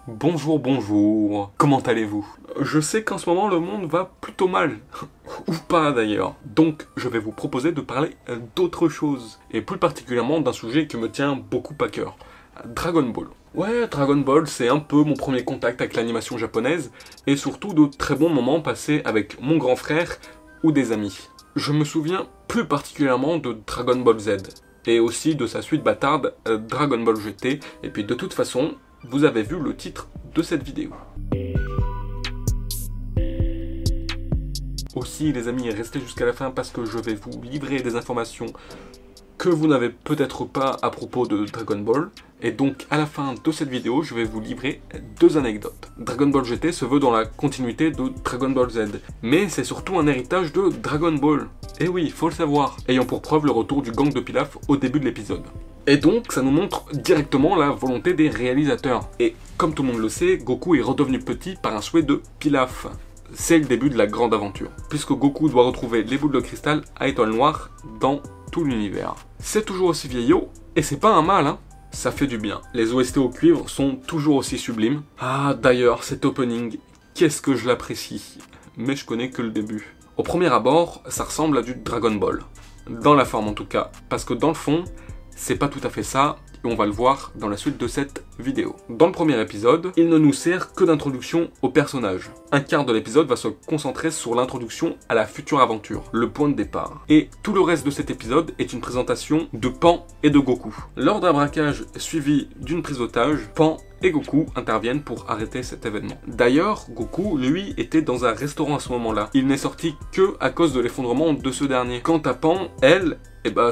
Bonjour, bonjour, comment allez-vous? Je sais qu'en ce moment le monde va plutôt mal, ou pas d'ailleurs, donc je vais vous proposer de parler d'autre chose, et plus particulièrement d'un sujet qui me tient beaucoup à cœur, Dragon Ball. Ouais, Dragon Ball, c'est un peu mon premier contact avec l'animation japonaise, et surtout de très bons moments passés avec mon grand frère ou des amis. Je me souviens plus particulièrement de Dragon Ball Z, et aussi de sa suite bâtarde Dragon Ball GT, et puis de toute façon, vous avez vu le titre de cette vidéo. Aussi les amis, restez jusqu'à la fin parce que je vais vous livrer des informations que vous n'avez peut-être pas à propos de Dragon Ball. Et donc à la fin de cette vidéo, je vais vous livrer deux anecdotes. Dragon Ball GT se veut dans la continuité de Dragon Ball Z. Mais c'est surtout un héritage de Dragon Ball. Et oui, il faut le savoir. Ayant pour preuve le retour du gang de Pilaf au début de l'épisode. Et donc, ça nous montre directement la volonté des réalisateurs. Et comme tout le monde le sait, Goku est redevenu petit par un souhait de Pilaf. C'est le début de la grande aventure, puisque Goku doit retrouver les boules de cristal à étoile noire dans tout l'univers. C'est toujours aussi vieillot, et c'est pas un mal, hein. Ça fait du bien. Les OST au cuivre sont toujours aussi sublimes. Ah, d'ailleurs, cet opening, qu'est-ce que je l'apprécie. Mais je connais que le début. Au premier abord, ça ressemble à du Dragon Ball. Dans la forme en tout cas, parce que dans le fond, c'est pas tout à fait ça, et on va le voir dans la suite de cette vidéo. Dans le premier épisode, il ne nous sert que d'introduction au personnage. Un quart de l'épisode va se concentrer sur l'introduction à la future aventure, le point de départ. Et tout le reste de cet épisode est une présentation de Pan et de Goku. Lors d'un braquage suivi d'une prise d'otage, Pan et Goku interviennent pour arrêter cet événement. D'ailleurs, Goku, lui, était dans un restaurant à ce moment-là. Il n'est sorti que à cause de l'effondrement de ce dernier. Quant à Pan, elle,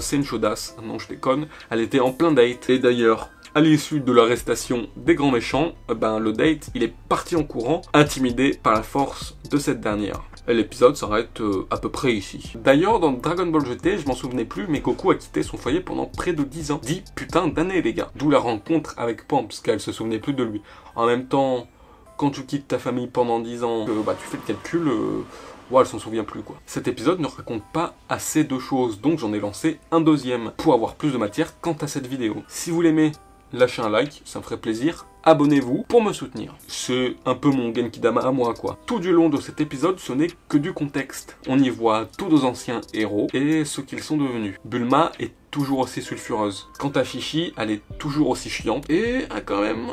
c'est une chaudasse. Non, je déconne. Elle était en plein date. Et d'ailleurs, à l'issue de l'arrestation des grands méchants, le date, il est parti en courant, intimidé par la force de cette dernière. L'épisode s'arrête à peu près ici. D'ailleurs, dans Dragon Ball GT, je m'en souvenais plus, mais Goku a quitté son foyer pendant près de 10 ans. 10 putains d'années, les gars. D'où la rencontre avec Pan, parce qu'elle se souvenait plus de lui. En même temps, quand tu quittes ta famille pendant 10 ans, tu fais le calcul, elle s'en souvient plus quoi. Cet épisode ne raconte pas assez de choses, donc j'en ai lancé un deuxième, pour avoir plus de matière quant à cette vidéo. Si vous l'aimez, lâchez un like, ça me ferait plaisir. Abonnez-vous pour me soutenir. C'est un peu mon Genkidama à moi quoi. Tout du long de cet épisode, ce n'est que du contexte. On y voit tous nos anciens héros et ce qu'ils sont devenus. Bulma est toujours aussi sulfureuse. Quant à Chichi, elle est toujours aussi chiante et a quand même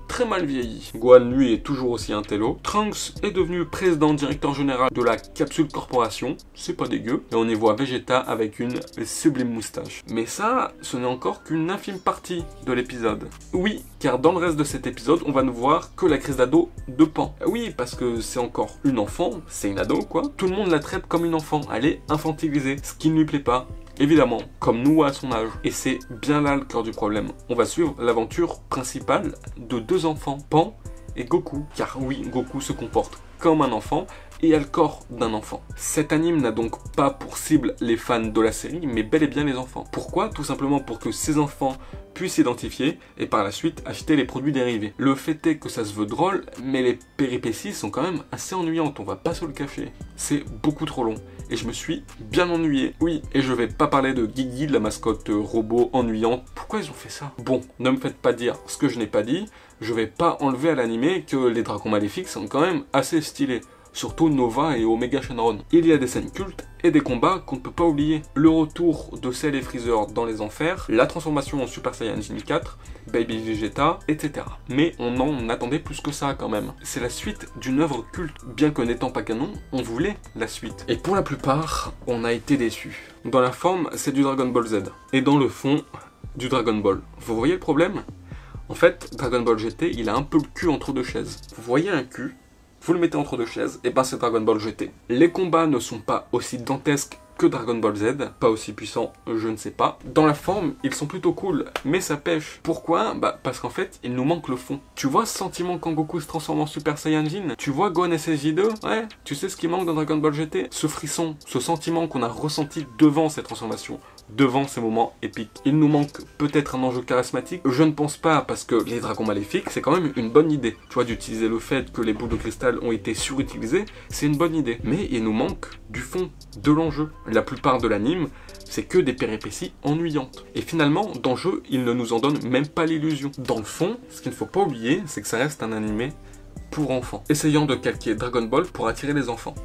très mal vieilli. Gohan lui est toujours aussi intello. Trunks est devenu président directeur général de la Capsule Corporation, c'est pas dégueu. Et on y voit Vegeta avec une sublime moustache. Mais ça, ce n'est encore qu'une infime partie de l'épisode. Oui, car dans le reste de cet épisode, on va ne voir que la crise d'ado de Pan. Oui, parce que c'est encore une enfant, c'est une ado quoi. Tout le monde la traite comme une enfant, elle est infantilisée, ce qui ne lui plaît pas. Évidemment, comme nous à son âge. Et c'est bien là le cœur du problème. On va suivre l'aventure principale de deux enfants, Pan et Goku. Car oui, Goku se comporte comme un enfant et a le corps d'un enfant. Cet anime n'a donc pas pour cible les fans de la série, mais bel et bien les enfants. Pourquoi? Tout simplement pour que ces enfants puissent s'identifier et par la suite acheter les produits dérivés. Le fait est que ça se veut drôle, mais les péripéties sont quand même assez ennuyantes, on va pas se le cacher. C'est beaucoup trop long. Et je me suis bien ennuyé. Oui, et je vais pas parler de Guigui, la mascotte robot ennuyante. Pourquoi ils ont fait ça? Bon, ne me faites pas dire ce que je n'ai pas dit. Je vais pas enlever à l'animé que les dragons maléfiques sont quand même assez stylés. Surtout Nova et Omega Shenron. Il y a des scènes cultes et des combats qu'on ne peut pas oublier. Le retour de Cell et Freezer dans les enfers, la transformation en Super Saiyajin 4, Baby Vegeta, etc. Mais on en attendait plus que ça quand même. C'est la suite d'une œuvre culte. Bien que n'étant pas canon, on voulait la suite. Et pour la plupart, on a été déçus. Dans la forme, c'est du Dragon Ball Z. Et dans le fond, du Dragon Ball. Vous voyez le problème? En fait, Dragon Ball GT, il a un peu le cul entre deux chaises. Vous voyez un cul? Vous le mettez entre deux chaises, et c'est Dragon Ball GT. Les combats ne sont pas aussi dantesques que Dragon Ball Z, pas aussi puissants, je ne sais pas. Dans la forme, ils sont plutôt cool, mais ça pêche. Pourquoi? Parce qu'en fait, il nous manque le fond. Tu vois ce sentiment quand Goku se transforme en Super Saiyajin? Tu vois Gohan SSJ2? Ouais, tu sais ce qui manque dans Dragon Ball GT? Ce frisson, ce sentiment qu'on a ressenti devant cette transformation. devant ces moments épiques. Il nous manque peut-être un enjeu charismatique, je ne pense pas, parce que les dragons maléfiques, c'est quand même une bonne idée. Tu vois, d'utiliser le fait que les boules de cristal ont été surutilisées, c'est une bonne idée. Mais il nous manque du fond, de l'enjeu. La plupart de l'anime, c'est que des péripéties ennuyantes. Et finalement, dans le jeu, il ne nous en donne même pas l'illusion. Dans le fond, ce qu'il ne faut pas oublier, c'est que ça reste un animé pour enfants, essayant de calquer Dragon Ball pour attirer les enfants.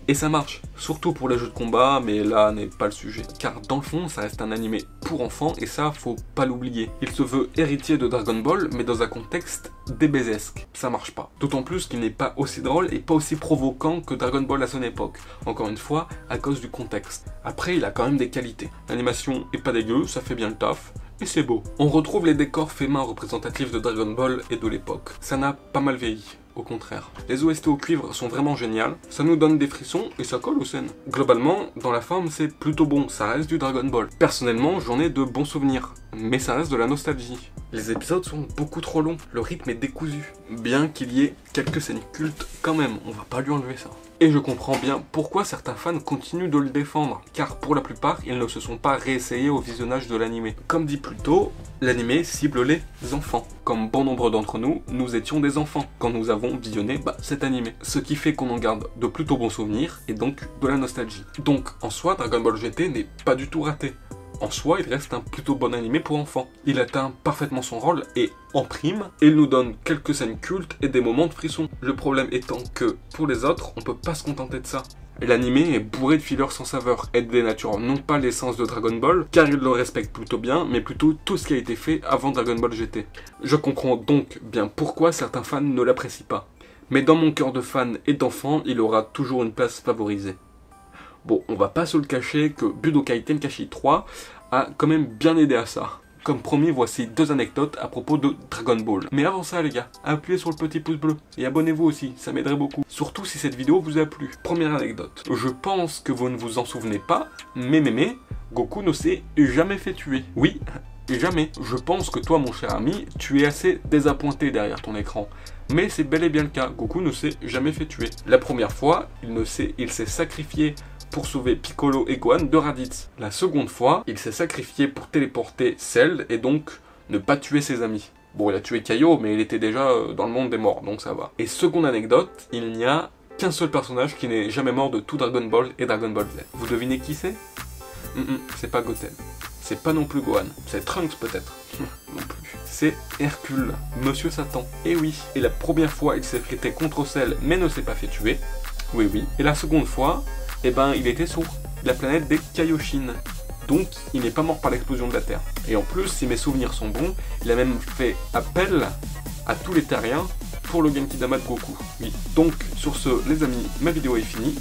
Et ça marche, surtout pour les jeux de combat, mais là n'est pas le sujet. Car dans le fond, ça reste un animé pour enfants, et ça, faut pas l'oublier. Il se veut héritier de Dragon Ball, mais dans un contexte DBZesque. Ça marche pas. D'autant plus qu'il n'est pas aussi drôle et pas aussi provoquant que Dragon Ball à son époque. Encore une fois, à cause du contexte. Après, il a quand même des qualités. L'animation est pas dégueu, ça fait bien le taf. Et c'est beau. On retrouve les décors faits main représentatifs de Dragon Ball et de l'époque. Ça n'a pas mal vieilli, au contraire. Les OST au cuivre sont vraiment géniales, ça nous donne des frissons et ça colle aux scènes. Globalement, dans la forme, c'est plutôt bon, ça reste du Dragon Ball. Personnellement, j'en ai de bons souvenirs, mais ça reste de la nostalgie. Les épisodes sont beaucoup trop longs, le rythme est décousu. Bien qu'il y ait quelques scènes cultes, quand même, on va pas lui enlever ça. Et je comprends bien pourquoi certains fans continuent de le défendre, car pour la plupart, ils ne se sont pas réessayés au visionnage de l'animé. Comme dit plus tôt, l'animé cible les enfants. Comme bon nombre d'entre nous, nous étions des enfants quand nous avons visionné cet animé. Ce qui fait qu'on en garde de plutôt bons souvenirs et donc de la nostalgie. Donc en soi, Dragon Ball GT n'est pas du tout raté. En soi, il reste un plutôt bon animé pour enfants. Il atteint parfaitement son rôle et, en prime, il nous donne quelques scènes cultes et des moments de frisson. Le problème étant que, pour les autres, on peut pas se contenter de ça. L'animé est bourré de fillers sans saveur et dénature non pas l'essence de Dragon Ball, car il le respecte plutôt bien, mais plutôt tout ce qui a été fait avant Dragon Ball GT. Je comprends donc bien pourquoi certains fans ne l'apprécient pas. Mais dans mon cœur de fan et d'enfant, il aura toujours une place favorisée. Bon, on va pas se le cacher que Budokai Tenkaichi 3 a quand même bien aidé à ça. Comme promis, voici 2 anecdotes à propos de Dragon Ball. Mais avant ça les gars, appuyez sur le petit pouce bleu et abonnez-vous aussi, ça m'aiderait beaucoup. Surtout si cette vidéo vous a plu. Première anecdote, je pense que vous ne vous en souvenez pas, mais Goku ne s'est jamais fait tuer. Oui, jamais. Je pense que toi mon cher ami, tu es assez désappointé derrière ton écran. Mais c'est bel et bien le cas, Goku ne s'est jamais fait tuer. La première fois, il s'est sacrifié pour sauver Piccolo et Gohan de Raditz. La seconde fois, il s'est sacrifié pour téléporter Cell et donc ne pas tuer ses amis. Bon, il a tué Kaio, mais il était déjà dans le monde des morts, donc ça va. Et seconde anecdote, il n'y a qu'un seul personnage qui n'est jamais mort de tout Dragon Ball et Dragon Ball Z. Vous devinez qui c'est? C'est pas Goten. C'est pas non plus Gohan. C'est Trunks peut-être. Non plus. C'est Hercule, Monsieur Satan. Et oui. Et la première fois, il s'est frité contre Cell, mais ne s'est pas fait tuer. Oui. Et la seconde fois, eh ben, il était sur la planète des Kaioshin. Donc, il n'est pas mort par l'explosion de la Terre. Et en plus, si mes souvenirs sont bons, il a même fait appel à tous les terriens pour le Genki Dama de Goku. Oui. Donc, sur ce, les amis, ma vidéo est finie.